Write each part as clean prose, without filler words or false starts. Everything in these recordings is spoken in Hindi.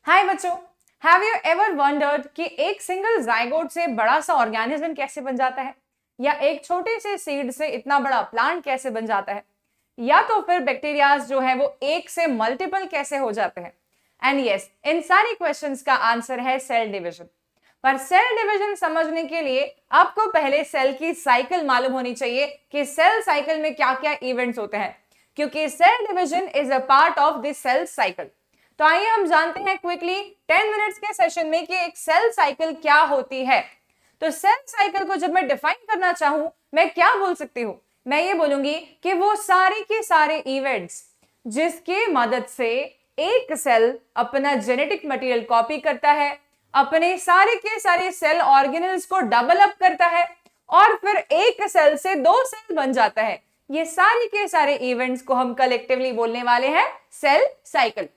हाय बच्चों, हैव यू एवर वंडर्ड कि एक सिंगल जाइगोट से बड़ा सा ऑर्गेनिज्म कैसे बन जाता है, या एक छोटे से सीड से इतना बड़ा प्लांट कैसे बन जाता है, या तो फिर बैक्टीरियाज जो है वो एक से मल्टीपल कैसे हो जाते हैं। एंड यस, इन सारी क्वेश्चंस का आंसर है सेल डिवीजन। पर सेल डिवीजन समझने के लिए आपको पहले सेल की साइकिल मालूम होनी चाहिए कि सेल साइकिल में क्या क्या इवेंट्स होते हैं, क्योंकि cell division is a part of the cell cycle. तो आइए हम जानते हैं क्विकली 10 मिनट्स के सेशन में कि एक सेल साइकिल क्या होती है। तो सेल साइकिल को जब मैं डिफाइन करना चाहूं, मैं क्या बोल सकती हूं? मैं ये बोलूंगी कि वो सारे के सारे इवेंट्स जिसके मदद से एक सेल अपना जेनेटिक मटेरियल कॉपी करता है, अपने सारे के सारे सेल ऑर्गेनल्स को डेवलप करता है और फिर एक सेल से दो सेल बन जाता है। ये सारे के सारे इवेंट्स को हम कलेक्टिवली बोलने वाले हैं cell cycle.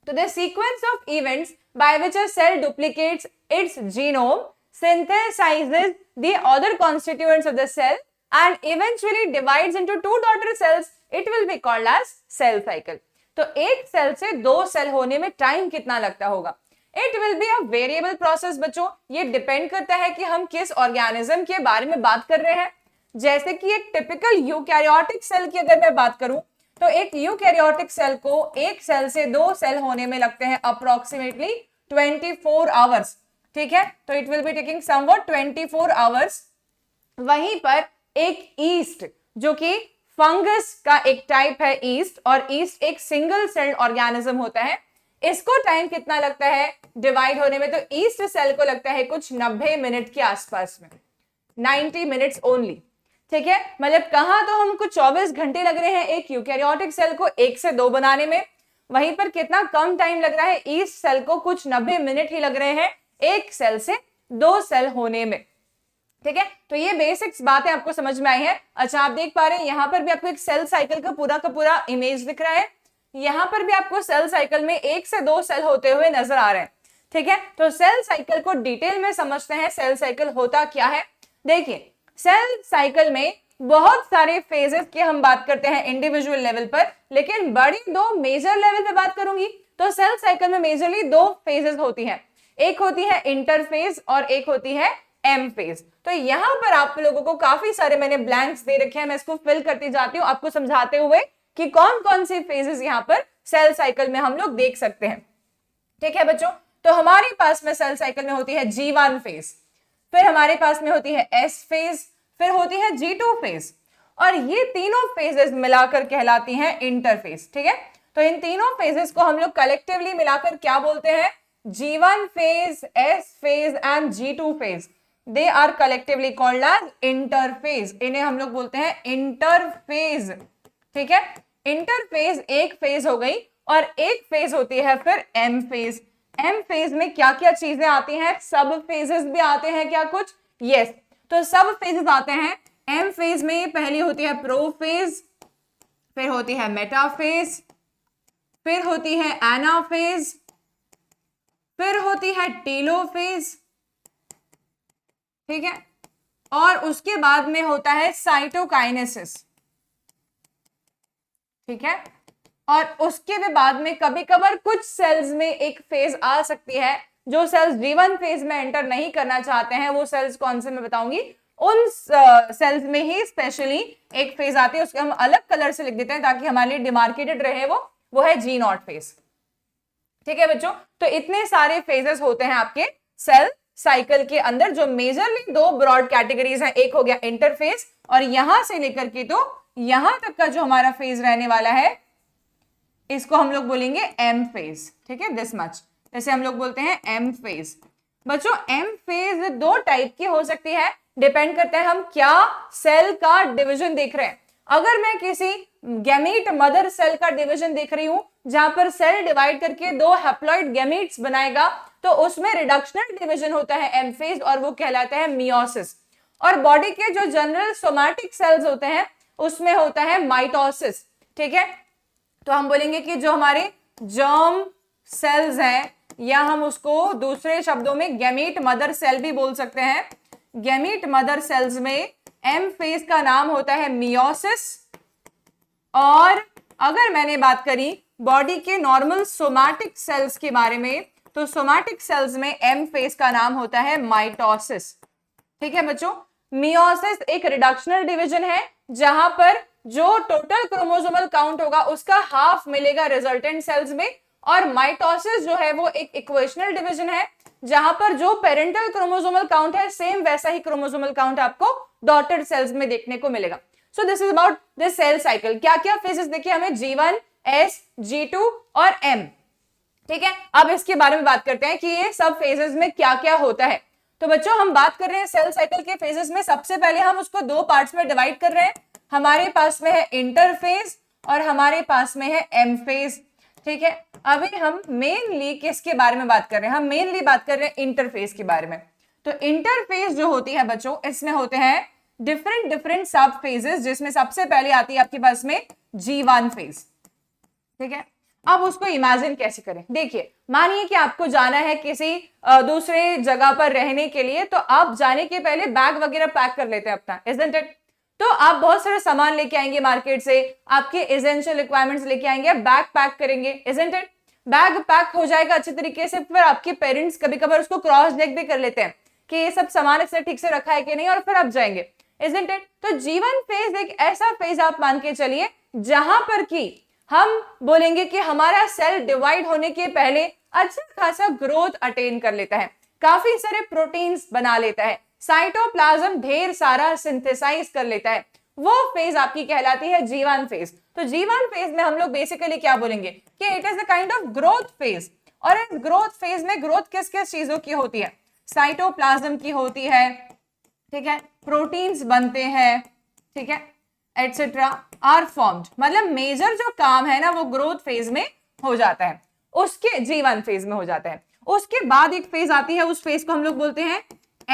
So the sequence of events by which a cell duplicates its genome, synthesizes the other constituents of the cell and eventually divides into two daughter cells, it will be called as cell cycle. तो एक सेल से दो सेल होने में टाइम कितना लगता होगा? It will be a variable process बच्चों। ये डिपेंड करता है कि हम किस ऑर्गेनिज्म के बारे में बात कर रहे हैं। जैसे कि एक टिपिकल यूकैरियोटिक सेल की अगर मैं बात करूं, तो एक यूकैरियोटिक सेल को एक सेल से दो सेल होने में लगते हैं अप्रोक्सीमेटली 24 आवर्स। ठीक है, तो it will be taking somewhat 24 hours. वहीं पर एक ईस्ट, जो कि फंगस का एक टाइप है ईस्ट, और ईस्ट एक सिंगल सेल ऑर्गेनिज्म होता है, इसको टाइम कितना लगता है डिवाइड होने में? तो ईस्ट सेल को लगता है कुछ 90 मिनट के आसपास में, 90 मिनट्स ओनली। ठीक है, मतलब कहा तो हमको 24 घंटे लग रहे हैं एक यूकैरियोटिक सेल को एक से दो बनाने में, वहीं पर कितना कम टाइम लग रहा है ईस्ट सेल को, कुछ 90 मिनट ही लग रहे हैं एक सेल से दो सेल होने में। ठीक है, तो ये बेसिक्स बातें आपको समझ में आई है। अच्छा, आप देख पा रहे हैं यहाँ पर भी आपको एक सेल साइकिल का पूरा इमेज दिख रहा है। यहाँ पर भी आपको सेल साइकिल में एक से दो सेल होते हुए नजर आ रहे हैं। ठीक है, तो सेल साइकिल को डिटेल में समझते हैं। सेल साइकिल होता क्या है? देखिए, सेल साइकिल में बहुत सारे फेजेस की हम बात करते हैं इंडिविजुअल लेवल पर, लेकिन बड़ी दो मेजर लेवल पे बात करूंगी तो सेल साइकिल में मेजरली दो फेजेस होती हैं। एक होती है इंटरफेज और एक होती है एम फेज। तो यहां पर आप लोगों को काफी सारे मैंने ब्लैंक्स दे रखे हैं, मैं इसको फिल करती जाती हूँ आपको समझाते हुए कि कौन कौन सी फेजेस यहाँ पर सेल साइकिल में हम लोग देख सकते हैं। ठीक है बच्चों, तो हमारे पास में सेल साइकिल में होती है G1 फेज, फिर हमारे पास में होती है S फेज, फिर होती है G2 फेज, और ये तीनों फेजेस मिलाकर कहलाती हैं इंटरफेज। ठीक है, तो इन तीनों फेजेस को हम लोग कलेक्टिवली मिलाकर क्या बोलते हैं? G1 phase, S phase and G2 phase. They are collectively called as interphase. इन्हें हम लोग बोलते हैं इंटरफेज। ठीक है, इंटरफेज एक फेज हो गई, और एक फेज होती है फिर एम फेज। एम फेज में क्या क्या चीजें आती हैं? सब फेजेस भी आते हैं क्या कुछ? यस, तो सब फेजेस आते हैं एम फेज में। पहली होती है प्रोफेज, फिर होती है मेटाफेज, फिर होती है एनाफेज, फिर होती है टेलोफेज। ठीक है, और उसके बाद में होता है साइटोकाइनेसिस। ठीक है, और उसके भी बाद में कभी कभार कुछ सेल्स में एक फेज आ सकती है, जो सेल्स G1 फेज में एंटर नहीं करना चाहते हैं, वो सेल्स कौन से मैं बताऊंगी। उन सेल्स में ही स्पेशली एक फेज आती है, उसको हम अलग कलर से लिख देते हैं ताकि हमारे लिए डिमार्केटेड रहे। वो है G0 फेज। ठीक है बच्चों, तो इतने सारे फेजेस होते हैं आपके सेल साइकिल के अंदर, जो मेजरली दो ब्रॉड कैटेगरीज हैं। एक हो गया इंटरफेज, और यहां से लेकर के तो यहां तक का जो हमारा फेज रहने वाला है, इसको हम लोग बोलेंगे एम फेज। ठीक है, दिस मच, जैसे हम लोग बोलते हैं एम फेज। बच्चों, एम फेज दो टाइप की हो सकती है, डिपेंड करता है हम क्या सेल का डिवीजन देख रहे हैं। अगर मैं किसी गैमीट मदर सेल का डिवीजन देख रही हूं, जहां पर सेल डिवाइड करके दो हैप्लॉइड गैमीट्स बनाएगा, तो उसमें रिडक्शनल डिवीजन होता है एम फेज, और वो कहलाता है मियोसिस। और बॉडी के जो जनरल सोमैटिक सेल्स होते हैं, उसमें होता है माइटोसिस। ठीक है, तो हम बोलेंगे कि जो हमारे जर्म सेल्स हैं, या हम उसको दूसरे शब्दों में गैमीट मदर सेल भी बोल सकते हैं, गैमीट मदर सेल्स में एम फेज का नाम होता है मियोसिस। और अगर मैंने बात करी बॉडी के नॉर्मल सोमैटिक सेल्स के बारे में, तो सोमैटिक सेल्स में एम फेज का नाम होता है माइटोसिस। ठीक है बच्चों, मियोसिस एक रिडक्शनल डिवीजन है जहां पर जो टोटल क्रोमोसोमल काउंट होगा उसका हाफ मिलेगा रिजल्टेंट सेल्स में, और माइटोसिस जो है वो एक इक्वेशनल डिवीजन है जहां पर जो पेरेंटल क्रोमोसोमल काउंट है सेम वैसा ही क्रोमोसोमल काउंट आपको डॉटेड सेल्स में देखने को मिलेगा। So this is about this cell cycle. क्या क्या फेजेस देखिए हमें, G1, S, G2 और M। ठीक है, अब इसके बारे में बात करते हैं कि ये सब फेजेस में क्या क्या होता है। तो बच्चों हम बात कर रहे हैं सेल साइकिल के फेजेस में, सबसे पहले हम उसको दो पार्ट्स में डिवाइड कर रहे हैं। हमारे पास में है इंटरफेज और हमारे पास में है एम फेज। ठीक है, अभी हम मेनली किसके बारे में बात कर रहे हैं, हम मेनली बात कर रहे हैं इंटरफेज के बारे में। तो इंटरफेज जो होती है बच्चों, इसमें होते हैं डिफरेंट सब फेजेस, जिसमें सबसे पहले आती है आपके पास में G1 फेज। ठीक है, अब उसको इमेजिन कैसे करें, देखिए मानिए कि आपको जाना है किसी दूसरे जगह पर रहने के लिए, तो आप जाने के पहले बैग वगैरह पैक कर लेते हैं अपना, isn't it? तो आप बहुत सारे सामान लेके आएंगे मार्केट से, आपके एसेंशियल रिक्वायरमेंट्स लेके आएंगे, बैग पैक करेंगे, isn't it? बैग पैक हो जाएगा अच्छे तरीके से, फिर आपके पेरेंट्स कभी कभार उसको क्रॉस चेक भी कर लेते हैं कि ये सब सामान इसने ठीक से रखा है कि नहीं, और फिर आप जाएंगे, isn't it? तो G1 फेज एक ऐसा फेज आप मान के चलिए जहां पर कि हम बोलेंगे कि हमारा सेल डिवाइड होने के पहले अच्छा खासा ग्रोथ अटेन कर लेता है, काफी सारे प्रोटीन्स बना लेता है, साइटोप्लाज्म ढेर सारा सिंथेसाइज कर लेता है, वो फेज आपकी कहलाती है G1 फेज। तो G1 फेज में हम लोग बेसिकली क्या बोलेंगे कि it is a kind of growth phase. और इस ग्रोथ फेज में ग्रोथ किस किस चीजों की होती है, साइटोप्लाज्म की होती है, ठीक है, प्रोटीन्स बनते हैं, ठीक है, एटसेट्रा आर फॉर्म्ड। मतलब मेजर जो काम है ना वो ग्रोथ फेज में हो जाता है, उसके G1 फेज में हो जाता है। उसके बाद एक फेज आती है, उस फेज को हम लोग बोलते हैं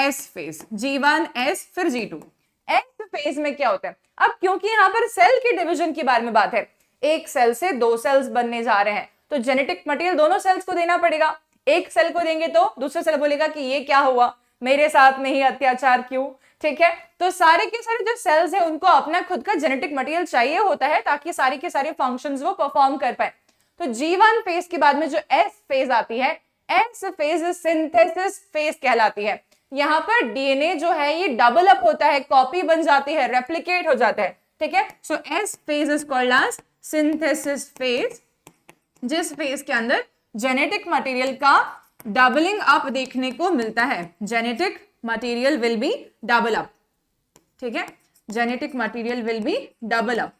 S फेज, G1, S फिर G2। S फेज में क्या होता है, अब क्योंकि यहाँ पर सेल के डिवीजन के बारे में बात है, एक सेल से दो सेल्स बनने जा रहे हैं, तो जेनेटिक मटेरियल दोनों सेल्स को देना पड़ेगा। एक सेल को देंगे तो दूसरा सेल बोलेगा कि ये क्या हुआ, मेरे साथ में ही अत्याचार क्यों। ठीक है, तो सारे के सारे जो सेल्स हैं उनको अपना खुद का जेनेटिक मटेरियल चाहिए होता है ताकि सारे के सारे फंक्शंस वो परफॉर्म कर पाए। तो G1 फेज के बाद में जो S फेज आती है, S फेज सिंथेसिस फेज कहलाती है। यहाँ पर डीएनए जो है ये डबल अप होता है, कॉपी बन जाती है, रेप्लिकेट हो जाता है। ठीक है, so S phase is called as synthesis phase, जिस फेज के अंदर जेनेटिक मटेरियल का डबलिंग अप देखने को मिलता है। Genetic material will be double up. ठीक है, genetic material will be double up.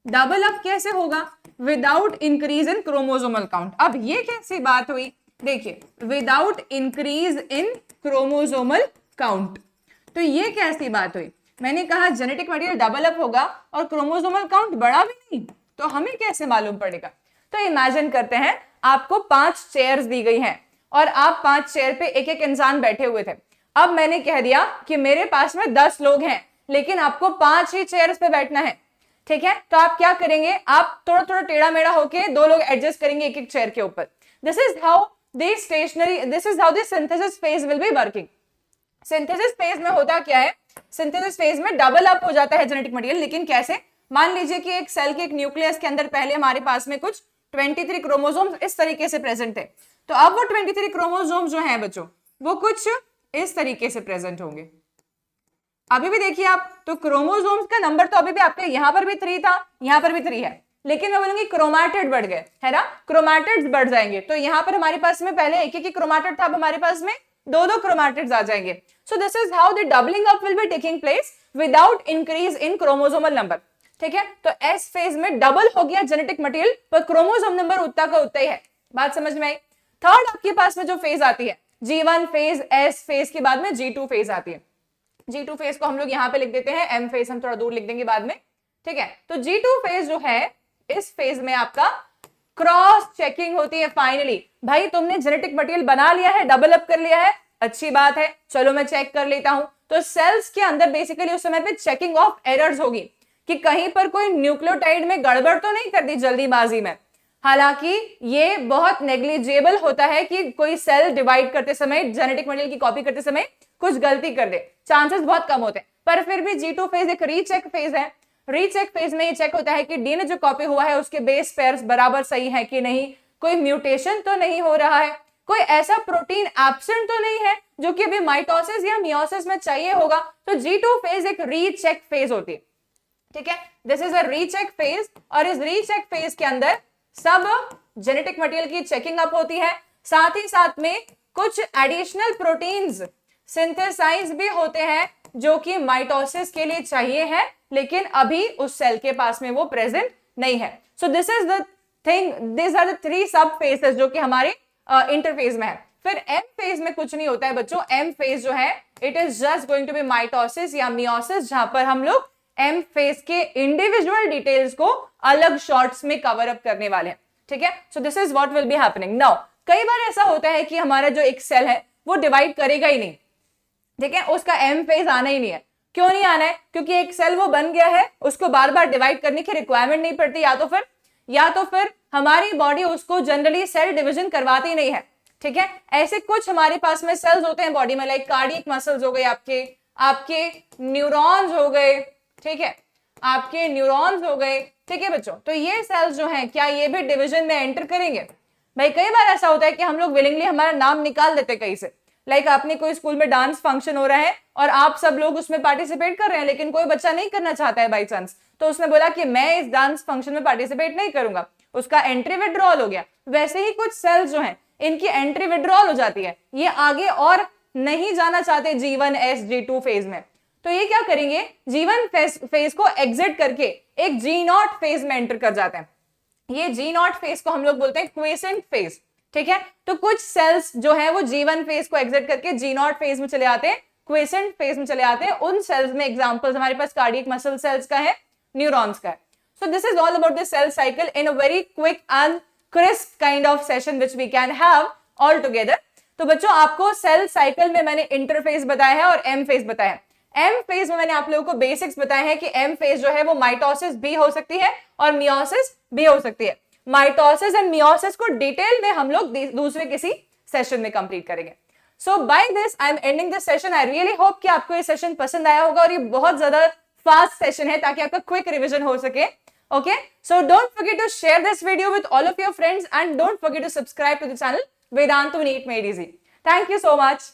Double up कैसे होगा, without increase in chromosomal count. अब ये कैसी बात हुई, देखिए without increase in chromosomal count, तो ये कैसी बात हुई, मैंने कहा जेनेटिक मटेरियल डबल अप होगा और क्रोमोसोमल काउंट बढ़ा भी नहीं, तो हमें कैसे मालूम पड़ेगा। तो इमेजिन करते हैं आपको 5 चेयर्स दी गई हैं और आप 5 चेयर पे एक एक इंसान बैठे हुए थे। अब मैंने कह दिया कि मेरे पास में 10 लोग हैं लेकिन आपको 5 ही चेयर्स पे बैठना है। ठीक है, तो आप क्या करेंगे, आप थोड़ा थोड़ा टेढ़ा मेढ़ा होके 2 लोग एडजस्ट करेंगे एक एक चेयर के ऊपर। This is how the synthesis phase will be working. Synthesis phase में होता क्या है, सिंथेसिस फेज में डबल अप हो जाता है जेनेटिक मटेरियल, लेकिन कैसे, मान लीजिए कि एक सेल के एक न्यूक्लियस के अंदर पहले हमारे पास में कुछ 23 क्रोमोसोम्स इस तरीके से प्रेजेंट थे, तो अब वो 23 क्रोमोसोम्स जो हैं बच्चों वो कुछ इस तरीके से प्रेजेंट होंगे। अभी भी देखिए आप, तो क्रोमोसोम्स का नंबर तो अभी भी आपके यहाँ पर भी 3 था, यहाँ पर भी 3 है, लेकिन मैं बोलूंगी क्रोमैटिड बढ़ गए, है ना, क्रोमैटिड्स बढ़ जाएंगे। तो यहाँ पर हमारे पास में पहले एक एक क्रोमैटिड था, अब हमारे पास में 2 क्रोमैटिड्स आ जाएंगे। सो this is how the doubling up will be taking place without increase in chromosomal number. ठीक है, तो एस फेज में डबल हो गया जेनेटिक मटेरियल, पर क्रोमोसोम नंबर उतना का उतना ही है। बात समझ में आई। थर्ड आपके पास में जो फेज आती है, G1 फेज, S फेज के बाद में G2 फेज आती है। G2 फेज को हम लोग यहाँ पे लिख देते हैं, M फेज हम थोड़ा दूर लिख देंगे बाद में। ठीक है, तो G2 फेज जो है, इस फेज में आपका क्रॉस चेकिंग होती है। फाइनली भाई तुमने जेनेटिक मटेरियल बना लिया है, डबल अप कर लिया है, अच्छी बात है, चलो मैं चेक कर लेता हूं। तो सेल्स के अंदर बेसिकली उस समय पे चेकिंग ऑफ एरर्स होगी कि कहीं पर कोई न्यूक्लियोटाइड में गड़बड़ तो नहीं कर दी जल्दीबाजी में। हालांकि ये बहुत नेग्लिजिबल होता है कि कोई सेल डिवाइड करते समय, जेनेटिक मटेरियल की कॉपी करते समय कुछ गलती कर दे, चांसेस बहुत कम होते हैं। पर फिर भी G2 फेज एक रीचेक फेज है। रीचेक फेज में ये चेक होता है कि डीएनए जो कॉपी हुआ है उसके बेस पेयर्स बराबर सही है कि नहीं, कोई म्यूटेशन तो नहीं हो रहा है। कोई ऐसा प्रोटीन एब्सेंट तो नहीं है जो कि अभी माइटोसिस या मियोसिस में चाहिए होगा। तो G2 फेज एक रीचेक फेज होती है, ठीक है, this is a recheck phase, और इस रीचेक फेज के अंदर सब जेनेटिक मटेरियल की चेकिंग अप होती है, साथ ही साथ में कुछ एडिशनल प्रोटीन्स सिंथेसाइज भी होते हैं जो कि माइटोसिस के लिए चाहिए है, लेकिन अभी उस सेल के पास में वो प्रेजेंट नहीं है। So this is the thing, this are the 3 sub phases जो कि हमारे इंटरफेज में है। फिर एम फेज में कुछ नहीं होता है बच्चों, एम फेज जो है it is just going to be mitosis या मियोसिस, जहां पर हम लोग एम फेज के इंडिविजुअल डिटेल्स को अलग शॉर्ट्स में कवर अप करने वाले हैं, ठीक है। So this is what will be happening now. कई बार ऐसा होता है कि हमारा जो एक सेल है वो डिवाइड करेगा ही नहीं, ठीक है, उसका एम फेज आना ही नहीं है। क्यों नहीं आना है? क्योंकि एक सेल वो बन गया है, उसको बार बार डिवाइड करने की रिक्वायरमेंट नहीं पड़ती, या तो फिर हमारी बॉडी उसको जनरली सेल डिवीजन करवाती नहीं है, ठीक है। ऐसे कुछ हमारे पास में सेल्स होते हैं बॉडी में, लाइक कार्डियक मसल्स हो गए, आपके न्यूरॉन्स हो गए, ठीक है, आपके न्यूरॉन्स हो गए, ठीक है बच्चों। तो ये सेल्स जो हैं क्या ये भी डिवीजन में एंटर करेंगे? भाई कई बार ऐसा होता है कि हम लोग विलिंगली हमारा नाम निकाल देते कहीं से, लाइक आपने कोई स्कूल में डांस फंक्शन हो रहा है और आप सब लोग उसमें पार्टिसिपेट कर रहे हैं, लेकिन कोई बच्चा नहीं करना चाहता है बाई चांस, तो उसने बोला कि मैं इस डांस फंक्शन में पार्टिसिपेट नहीं करूंगा, उसका एंट्री विड्रॉल हो गया। वैसे ही कुछ सेल्स जो हैं इनकी एंट्री विड्रॉल हो जाती है, ये आगे और नहीं जाना चाहते G1 S G2 फेज में, तो ये क्या करेंगे, G1 फेज को एग्जिट करके एक G0 फेज में एंटर कर जाते हैं। ये G0 फेज को हम लोग बोलते हैं क्वेसेंट फेज, ठीक है। तो कुछ सेल्स जो है वो G1 फेज को एग्जिट करके G0 फेज में चले आते हैं, क्वेसेंट फेज में चले आते हैं। उन सेल्स में एग्जांपल्स हमारे पास कार्डियक मसल सेल्स का है, न्यूरॉन्स का है। So this is all about the cell cycle in a very quick and crisp kind of session which we can have all together. तो बच्चों आपको सेल साइकिल में मैंने इंटरफेज बताया है और एम फेज बताया है। एम फेज में मैंने आप लोगों को बेसिक्स बताए हैं कि एम फेज जो है वो माइटोसिस भी हो सकती है और मियोसिस भी हो सकती है। माइटोसिस एंड मियोसिस को डिटेल में हम लोग दूसरे किसी सेशन में कंप्लीट करेंगे। So by this I am ending this session. I really hope कि आपको ये सेशन पसंद आया होगा और ये बहुत ज्यादा फास्ट सेशन है ताकि आपका क्विक रिवीजन हो सके। Okay, so don't forget to share this video with all of your friends and don't forget to subscribe to the channel Vedantu NEET Made Easy. Thank you so much.